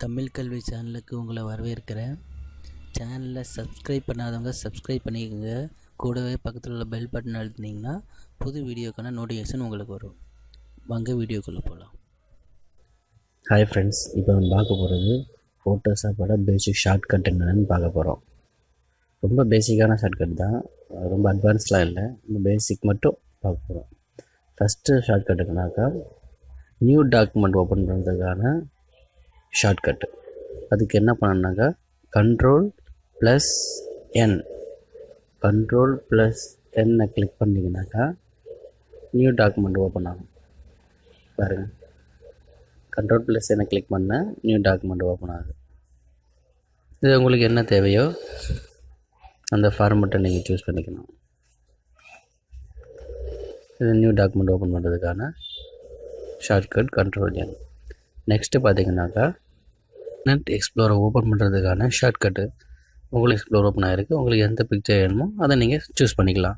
தமிழ்கல்வி சேனலுக்கு உங்களை வரவேற்கிறேன். சேனலை சப்ஸ்கிரைப் பண்ணாதவங்க சப்ஸ்கிரைப் பண்ணிக்கோங்க. கூடவே பக்கத்தில் உள்ள பெல் பட்டன் அழுத்தினீங்கன்னா புது வீடியோக்கான நோட்டிஃபிகேஷன் உங்களுக்கு வரும். வாங்க வீடியோக்குள்ளே போகலாம். ஹாய் ஃப்ரெண்ட்ஸ், இப்போ நம்ம பார்க்க போகிறது ஃபோட்டோஷாப்போட பேசிக் ஷார்ட்கட் என்னென்னு பார்க்க போகிறோம். ரொம்ப பேசிக்கான ஷார்ட்கட் தான், ரொம்ப அட்வான்ஸ்லாம் இல்லை, ரொம்ப பேசிக் மட்டும் பார்க்க போகிறோம். ஃபஸ்ட்டு ஷார்ட்கட்டுக்குனாக்கா நியூ டாக்குமெண்ட் ஓப்பன் பண்ணுறதுக்கான ஷார்ட்கட்டு. அதுக்கு என்ன பண்ணணுன்னாக்கா Ctrl+N கிளிக் பண்ணிங்கனாக்கா நியூ டாக்குமெண்ட் ஓப்பன் ஆகும். பாருங்கள், Ctrl+N கிளிக் பண்ண நியூ டாக்குமெண்ட் ஓப்பன் ஆகுது. இது உங்களுக்கு என்ன தேவையோ அந்த ஃபார்மெட்டை நீங்கள் சூஸ் பண்ணிக்கணும். இது நியூ டாக்குமெண்ட் ஓப்பன் பண்ணுறதுக்கான ஷார்ட்கட் Ctrl+N. நெக்ஸ்ட்டு பார்த்தீங்கன்னாக்கா நெட் எக்ஸ்ப்ளோரை ஓப்பன் பண்ணுறதுக்கான ஷார்ட்கட்டு. உங்களுக்கு எக்ஸ்ப்ளோர் ஓப்பன் ஆகிருக்கு, உங்களுக்கு எந்த பிக்சர் வேணுமோ அதை நீங்கள் சூஸ் பண்ணிக்கலாம்.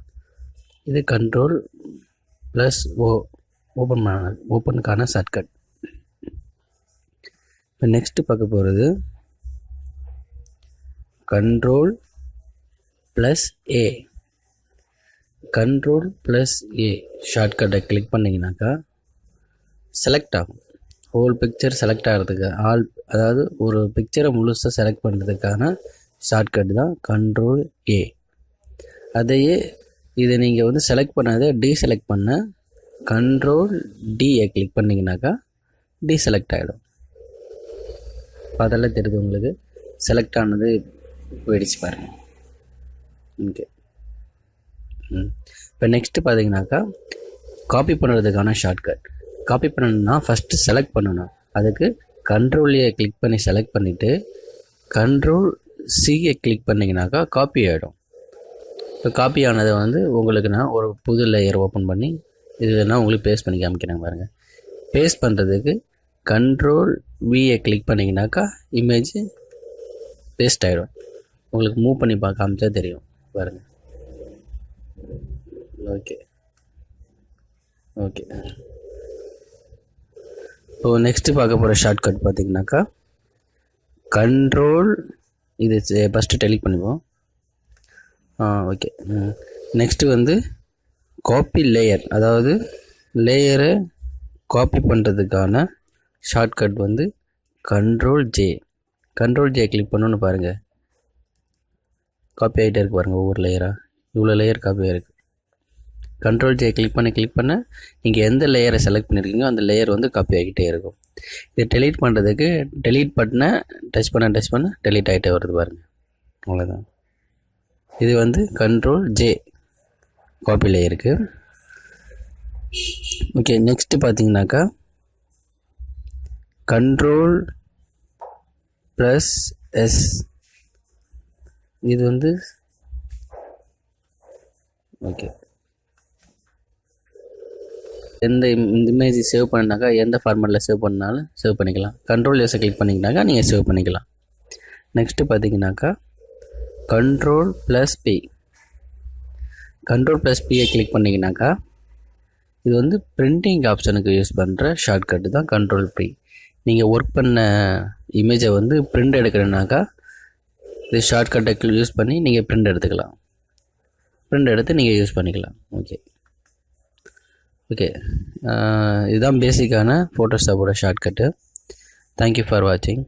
இது Ctrl+O ஓப்பனுக்கான ஷார்ட்கட். இப்போ நெக்ஸ்ட்டு பார்க்க போகிறது Ctrl+A ஷார்ட்கட்டை கிளிக் பண்ணிங்கனாக்கா செலக்ட் ஆகும். ஹோல் பிக்சர் செலக்ட் ஆகிறதுக்கு அதாவது ஒரு பிக்சரை முழுசாக செலக்ட் பண்ணுறதுக்கான ஷார்ட்கட் தான் Ctrl+A. அதையே இதை நீங்கள் செலக்ட் பண்ணாத டீசெலக்ட் பண்ண Ctrl+D கிளிக் பண்ணிங்கனாக்கா டீசெலக்ட் ஆகிடும். அதெல்லாம் தெரியுது உங்களுக்கு, செலக்ட் ஆனது போயிடுச்சு பாருங்கள். ஓகே, இப்போ நெக்ஸ்ட்டு பார்த்தீங்கன்னாக்கா காப்பி பண்ணுறதுக்கான ஷார்ட்கட். காப்பி பண்ணணும்னா ஃபஸ்ட்டு செலக்ட் பண்ணணும். அதுக்கு Ctrl+A கிளிக் பண்ணி செலக்ட் பண்ணிவிட்டு Ctrl+C கிளிக் பண்ணிங்கனாக்கா காப்பி ஆகிடும். இப்போ காப்பி ஆனதை உங்களுக்கு நான் ஒரு புது லேயர் ஓப்பன் பண்ணி இதுனா உங்களுக்கு பேஸ்ட் பண்ணி காமிக்கிறேன் பாருங்கள். பேஸ்ட் பண்ணுறதுக்கு Ctrl+V கிளிக் பண்ணிங்கனாக்கா இமேஜ் பேஸ்ட் ஆகிடும். உங்களுக்கு மூவ் பண்ணி காமிச்சா தெரியும் பாருங்கள். ஓகே இப்போ நெக்ஸ்ட்டு பார்க்க போகிற ஷார்ட்கட் பார்த்திங்கனாக்கா இது ஃபஸ்ட்டு டெலிட் பண்ணிப்போம். ஓகே, நெக்ஸ்ட்டு காப்பி லேயர், அதாவது லேயரை காப்பி பண்ணுறதுக்கான ஷார்ட்கட் Ctrl+J கிளிக் பண்ணணுன்னு பாருங்கள். காப்பி ஆகிட்டே இருக்குது பாருங்கள், ஒவ்வொரு லேயராக இவ்வளோ லேயர் காப்பி ஆகிருக்கு. Ctrl+J கிளிக் பண்ண நீங்கள் எந்த லேயரை செலக்ட் பண்ணியிருக்கீங்களோ அந்த லேயர் காப்பி ஆகிட்டே இருக்கும். இதை டெலீட் பண்ணுறதுக்கு டெலீட் பட்டனை டச் பண்ண டெலீட் ஆகிட்டே வருது பாருங்கள். அவ்வளோதான். இது Ctrl+J காப்பி லேயருக்கு. ஓகே, நெக்ஸ்ட்டு பார்த்தீங்கன்னாக்கா Ctrl+S. இது ஓகே, எந்த இமேஜ் சேவ் பண்ணினாக்கா எந்த ஃபார்மேட்டில் சேவ் பண்ணாலும் சேவ் பண்ணிக்கலாம். Ctrl+S கிளிக் பண்ணிங்கனாக்கா நீங்கள் சேவ் பண்ணிக்கலாம். நெக்ஸ்ட்டு பார்த்தீங்கன்னாக்கா Ctrl+P கிளிக் பண்ணிங்கனாக்கா இது பிரிண்டிங் ஆப்ஷனுக்கு யூஸ் பண்ணுற ஷார்ட்கட்டு தான் Ctrl+P. நீங்கள் ஒர்க் பண்ண இமேஜை பிரிண்ட் எடுக்கிறனாக்கா இது ஷார்ட்கட்டை யூஸ் பண்ணி நீங்கள் பிரிண்ட் எடுத்துக்கலாம். பிரிண்ட் எடுத்து நீங்கள் யூஸ் பண்ணிக்கலாம். ஓகே, இதுதான் பேசிக்கான ஃபோட்டோஷாப்போட ஷார்ட்கட்டு. தேங்க்யூ ஃபார் வாட்சிங்.